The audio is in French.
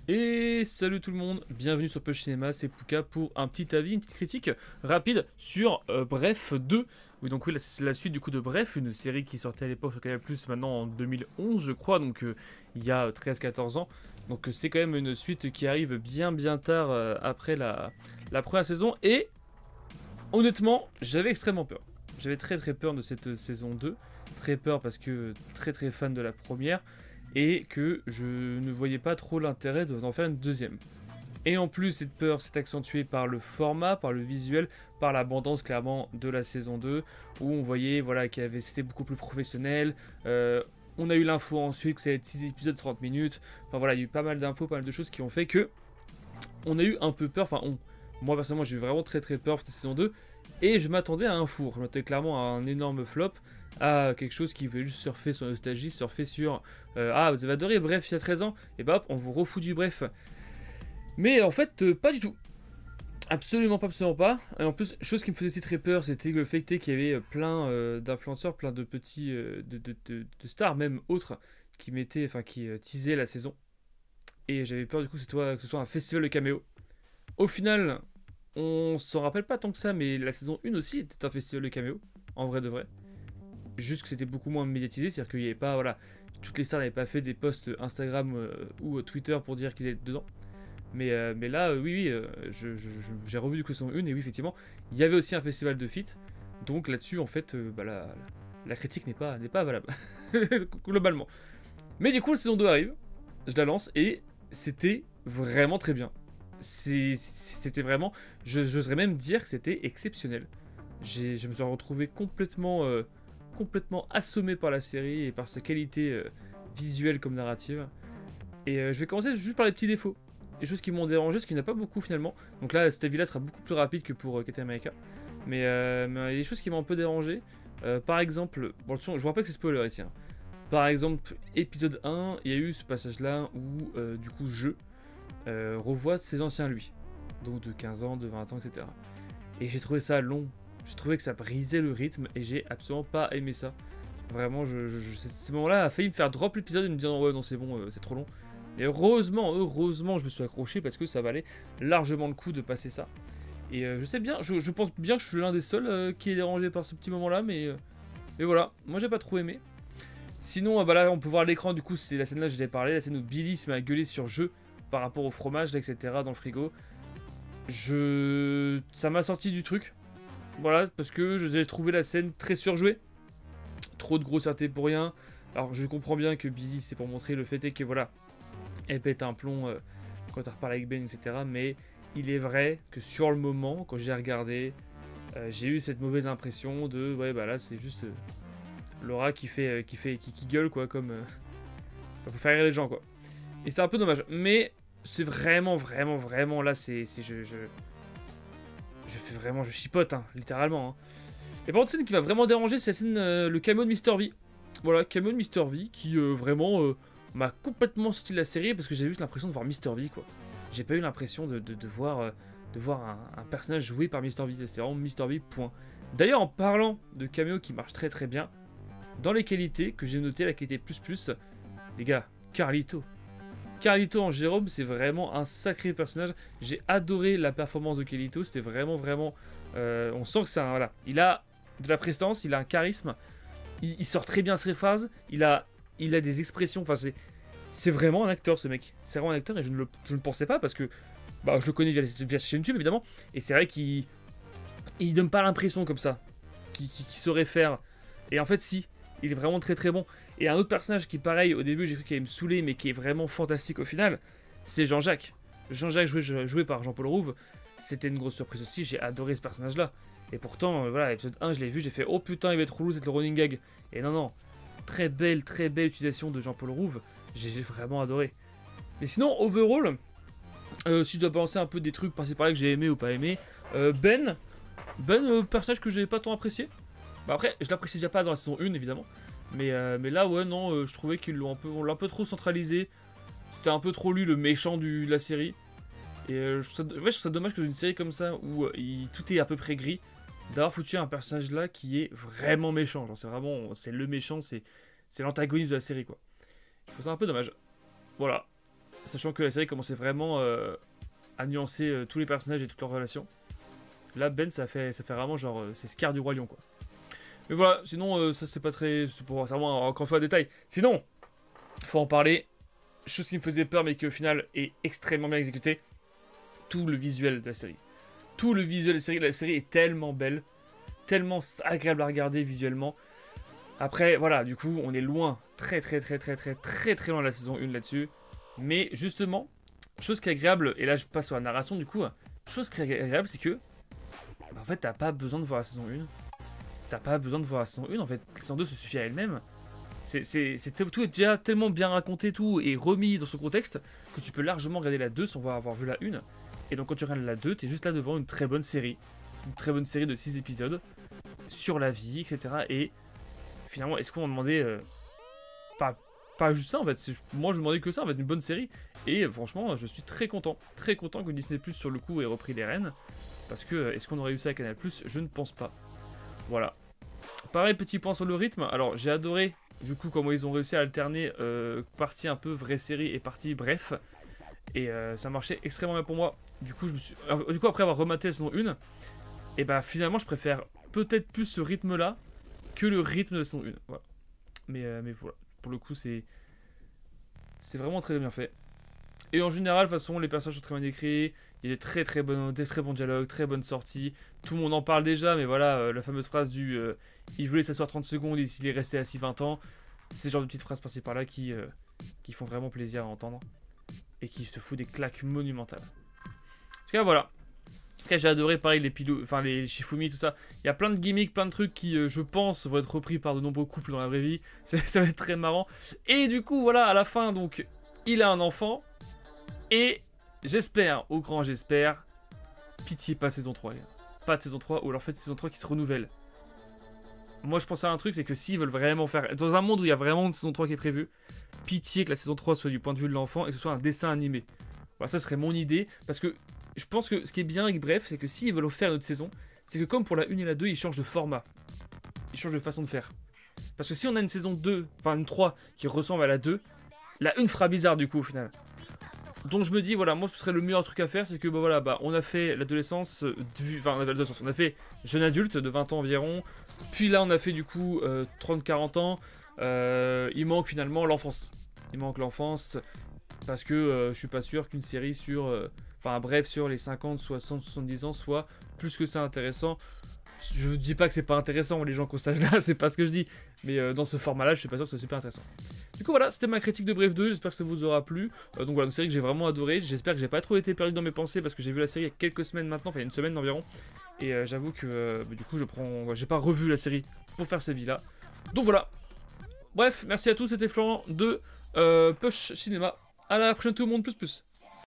Et salut tout le monde, bienvenue sur Push Cinéma, c'est Pouka pour un petit avis, une petite critique rapide sur Bref 2. Oui, donc oui, c'est la suite du coup de Bref, une série qui sortait à l'époque sur Canal+, maintenant en 2011 je crois, donc il y a 13-14 ans. Donc c'est quand même une suite qui arrive bien tard après la première saison. Et honnêtement, j'avais extrêmement peur. J'avais très peur de cette saison 2. Très peur parce que très fan de la première. Et que je ne voyais pas trop l'intérêt d'en faire une deuxième. Et en plus, cette peur s'est accentuée par le format, par le visuel, par l'abondance clairement de la saison 2, où on voyait voilà, c'était beaucoup plus professionnel. On a eu l'info ensuite que ça allait être 6 épisodes 30 minutes. Enfin voilà, il y a eu pas mal d'infos, pas mal de choses qui ont fait que on a eu un peu peur. Moi personnellement, j'ai eu vraiment très peur pour cette saison 2. Et je m'attendais à un four. Je m'attendais clairement à un énorme flop, à quelque chose qui voulait juste surfer sur nostalgie, surfer sur ah, vous avez adoré Bref il y a 13 ans, et bah hop, on vous refout du Bref. Mais en fait, pas du tout. Absolument pas. Et en plus, chose qui me faisait aussi très peur, c'était le fait qu'il y avait plein d'influenceurs, plein de petits, de stars, même autres, qui mettaient, enfin qui teasaient la saison. Et j'avais peur du coup que ce soit un festival de caméo. Au final, on s'en rappelle pas tant que ça, mais la saison 1 aussi était un festival de caméo, en vrai de vrai. Juste que c'était beaucoup moins médiatisé, c'est-à-dire qu'il n'y avait pas, voilà, toutes les stars n'avaient pas fait des posts Instagram ou Twitter pour dire qu'ils étaient dedans. Mais là, oui, j'ai revu du coup saison 1 et oui, effectivement, il y avait aussi un festival de feat. Donc là-dessus, en fait, la critique n'est pas valable, globalement. Mais du coup, la saison 2 arrive, je la lance et c'était vraiment très bien. C'était vraiment, j'oserais même dire que c'était exceptionnel. Je me suis retrouvé complètement assommé par la série et par sa qualité visuelle comme narrative. Et je vais commencer juste par les petits défauts. Les choses qui m'ont dérangé, ce qui n'y en a pas beaucoup finalement. Donc là, cet avis-là sera beaucoup plus rapide que pour Captain America. Mais il y a des choses qui m'ont un peu dérangé. Par exemple, bon, attention, je vous rappelle que c'est spoiler ici. Hein. Par exemple, épisode 1, il y a eu ce passage-là où du coup je revois ses anciens lui. Donc de 15 ans, de 20 ans, etc. Et j'ai trouvé ça long. J'ai trouvé que ça brisait le rythme et j'ai absolument pas aimé ça. Vraiment, ce moment-là a failli me faire drop l'épisode et me dire ouais non c'est bon, c'est trop long. Et heureusement, je me suis accroché parce que ça valait largement le coup de passer ça. Et je sais bien, je pense bien que je suis l'un des seuls qui est dérangé par ce petit moment-là, mais voilà, moi j'ai pas trop aimé. Sinon, bah là, on peut voir à l'écran, du coup, c'est la scène là, je l'ai parlé, la scène où Billy se met à gueuler sur jeu par rapport au fromage, là, etc., dans le frigo. Ça m'a sorti du truc. Voilà, parce que j'ai trouvé la scène très surjouée. Trop de grossièreté pour rien. Alors, je comprends bien que Billy, c'est pour montrer le fait est que, voilà, elle pète un plomb quand elle reparle avec Ben, etc. Mais il est vrai que sur le moment, quand j'ai regardé, j'ai eu cette mauvaise impression de ouais bah là c'est juste Laura qui gueule quoi comme pour faire rire les gens quoi. Et c'est un peu dommage. Mais c'est vraiment là je fais vraiment je chipote hein, littéralement. Hein. Et par contre scène qui m'a vraiment dérangé c'est la scène le camion de Mr V. Voilà camion de Mr V qui vraiment m'a complètement sorti de la série parce que j'ai juste l'impression de voir Mr V quoi. J'ai pas eu l'impression de voir un personnage joué par Mr V. C'était vraiment Mr V, point. D'ailleurs, en parlant de cameo qui marche très bien, dans les qualités que j'ai noté, la qualité plus, les gars, Carlito. Carlito en Jérôme, c'est vraiment un sacré personnage. J'ai adoré la performance de Carlito. C'était vraiment. On sent que c'est un. Voilà. Il a de la prestance, il a un charisme. Il sort très bien ses phrases. Il a des expressions. Enfin, c'est vraiment un acteur, ce mec. C'est vraiment un acteur et je ne pensais pas parce que bah, je le connais via sa chaîne YouTube, évidemment. Et c'est vrai qu'il donne pas l'impression comme ça qu'il saurait faire. Et en fait, si. Il est vraiment très bon. Et un autre personnage qui, pareil, au début, j'ai cru qu'il allait me saouler, mais qui est vraiment fantastique au final, c'est Jean-Jacques. Jean-Jacques joué par Jean-Paul Rouve. C'était une grosse surprise aussi. J'ai adoré ce personnage-là. Et pourtant, voilà, épisode 1, je l'ai vu, j'ai fait oh putain, il va être relou, c'est le running gag. Et non. Très belle utilisation de Jean-Paul Rouve. J'ai vraiment adoré. Et sinon, overall, si je dois balancer un peu des trucs par-ci par-là que j'ai aimé ou pas aimé, Ben, personnage que j'avais pas tant apprécié. Bah après, je l'apprécie déjà pas dans la saison 1 évidemment. Mais là, ouais, non, je trouvais qu'ils on l'a un peu trop centralisé. C'était un peu trop lui le méchant de la série. Et je trouve ça dommage que dans une série comme ça où tout est à peu près gris, d'avoir foutu un personnage là qui est vraiment méchant. Genre, c'est le méchant, c'est l'antagoniste de la série quoi. Je trouve ça un peu dommage. Voilà. sachant que la série commençait vraiment à nuancer tous les personnages et toutes leurs relations. Là, Ben, ça fait vraiment genre, c'est Scar du Roi Lion, quoi. Mais voilà, sinon, ça c'est pas très... C'est vraiment encore une fois un détail. Sinon, faut en parler. Chose qui me faisait peur, mais qui au final est extrêmement bien exécutée. Tout le visuel de la série. Tout le visuel de la série est tellement belle. Tellement agréable à regarder visuellement. Après, voilà, du coup, on est loin. Très loin de la saison 1 là-dessus. Mais justement, chose qui est agréable, et là je passe sur la narration du coup. Chose qui est agréable, c'est que... Bah, en fait, t'as pas besoin de voir la saison 1. T'as pas besoin de voir la saison 1, en fait. La saison 2 se suffit à elle-même. Tout est déjà tellement bien raconté, tout, et remis dans son contexte, que tu peux largement regarder la 2 sans avoir vu la 1. Et donc quand tu regardes la 2, t'es juste là devant une très bonne série. Une très bonne série de 6 épisodes. Sur la vie, etc. Et finalement, est-ce qu'on demandait... pas juste ça, en fait. Moi, je me demandais que ça, en fait, une bonne série. Et franchement, je suis très content. Très content que Disney+, sur le coup, ait repris les rênes. Parce que, est-ce qu'on aurait eu ça à Canal+, je ne pense pas. Voilà. Pareil, petit point sur le rythme. Alors, j'ai adoré, du coup, comment ils ont réussi à alterner partie un peu vraie série et partie bref. Et ça marchait extrêmement bien pour moi. Du coup, après avoir rematé la saison 1, et bah finalement, je préfère peut-être plus ce rythme-là que le rythme de la saison 1. Voilà. Mais voilà. Pour le coup, c'était vraiment très bien fait. Et en général, de toute façon, les personnages sont très bien écrits. Il y a des très bons dialogues, très bonnes sorties. Tout le monde en parle déjà, mais voilà, la fameuse phrase du il voulait s'asseoir 30 secondes et s'il est resté assis 20 ans. C'est ce genre de petites phrases passées par là qui font vraiment plaisir à entendre. Et qui te foutent des claques monumentales. En tout cas, voilà. En tout cas, j'ai adoré, pareil, les Shifumi, tout ça. Il y a plein de gimmicks, plein de trucs qui, je pense, vont être repris par de nombreux couples dans la vraie vie. Ça va être très marrant. Et du coup, voilà, à la fin, donc, il a un enfant. Et j'espère, au grand j'espère, pitié, pas de saison 3, les gars. Pas de saison 3, ou alors faites saison 3 qui se renouvelle. Moi, je pense à un truc, c'est que s'ils veulent vraiment faire... Dans un monde où il y a vraiment une saison 3 qui est prévue, pitié que la saison 3 soit du point de vue de l'enfant et que ce soit un dessin animé. Voilà, ça serait mon idée, parce que je pense que ce qui est bien avec Bref, c'est que s'ils veulent faire une autre saison, c'est que comme pour la 1 et la 2, ils changent de format. Ils changent de façon de faire. Parce que si on a une saison 2, enfin une 3, qui ressemble à la 2, la 1 fera bizarre du coup au final. Donc je me dis, voilà, moi ce serait le meilleur truc à faire, c'est que bah, voilà, bah, on a fait l'adolescence, on a fait jeune adulte de 20 ans environ, puis là on a fait du coup 30-40 ans, il manque finalement l'enfance. Il manque l'enfance parce que je suis pas sûr qu'une série sur, bref, sur les 50, 60, 70 ans soit plus que ça intéressant. Je dis pas que c'est pas intéressant, les gens qu'au stage là, c'est pas ce que je dis, mais dans ce format là, je suis pas sûr que c'est super intéressant. Du coup voilà, c'était ma critique de Bref 2, j'espère que ça vous aura plu. Donc voilà, une série que j'ai vraiment adoré, j'espère que j'ai pas trop été perdu dans mes pensées parce que j'ai vu la série il y a quelques semaines maintenant, enfin il y a une semaine environ. Et j'avoue que du coup j'ai pas revu la série pour faire ces vies là. Donc voilà. Bref, merci à tous, c'était Florent de Push Cinéma. À la prochaine tout le monde, plus.